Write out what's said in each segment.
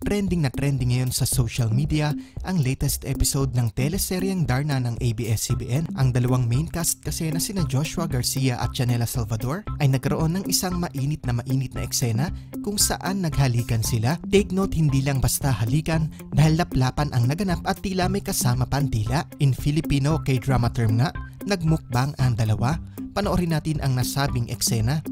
Trending na trending ngayon sa social media ang latest episode ng teleseryeng Darna ng ABS-CBN. Ang dalawang main cast kasi na sina Joshua Garcia at Chanela Salvador ay nagkaroon ng isang mainit na eksena kung saan naghalikan sila. Take note, hindi lang basta halikan dahil laplapan ang naganap at tila may kasama pang dila. In Filipino K-drama term nga, nagmukbang ang dalawa. Panoorin natin ang nasabing eksena.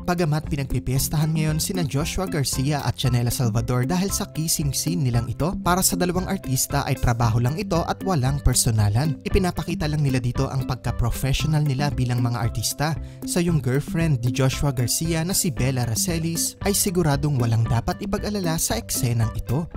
Bagamat pinagpipiestahan ngayon sina Joshua Garcia at Chanela Salvador dahil sa kissing scene nilang ito, para sa dalawang artista ay trabaho lang ito at walang personalan. Ipinapakita lang nila dito ang pagka-professional nila bilang mga artista. Sa yung girlfriend ni Joshua Garcia na si Bella Racelis ay siguradong walang dapat ipag-alala sa eksenang ito.